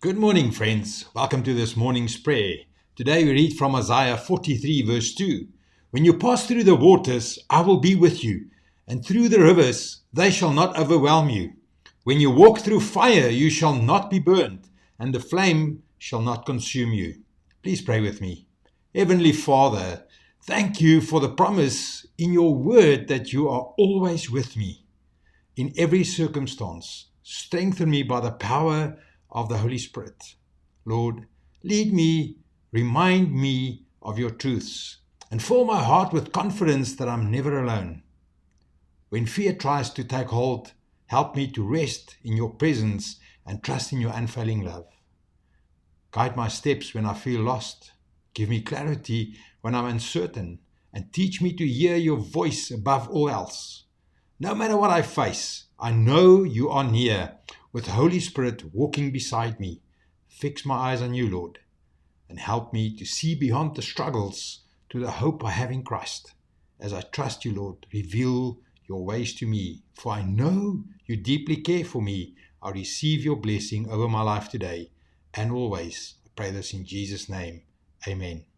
Good morning, friends. Welcome to this morning's prayer. Today we read from Isaiah 43 verse 2. When you pass through the waters, I will be with you, and through the rivers, they shall not overwhelm you. When you walk through fire, you shall not be burned, and the flame shall not consume you. Please pray with me. Heavenly Father, thank you for the promise in your word that you are always with me in every circumstance. Strengthen me by the power of the Holy Spirit. Lord, lead me, remind me of your truths, and fill my heart with confidence that I'm never alone. When fear tries to take hold, help me to rest in your presence and trust in your unfailing love. Guide my steps when I feel lost. Give me clarity when I'm uncertain, and teach me to hear your voice above all else. No matter what I face, I know you are near, with the Holy Spirit walking beside me. Fix my eyes on you, Lord, and help me to see beyond the struggles to the hope I have in Christ. As I trust you, Lord, reveal your ways to me, for I know you deeply care for me. I receive your blessing over my life today and always. I pray this in Jesus' name. Amen.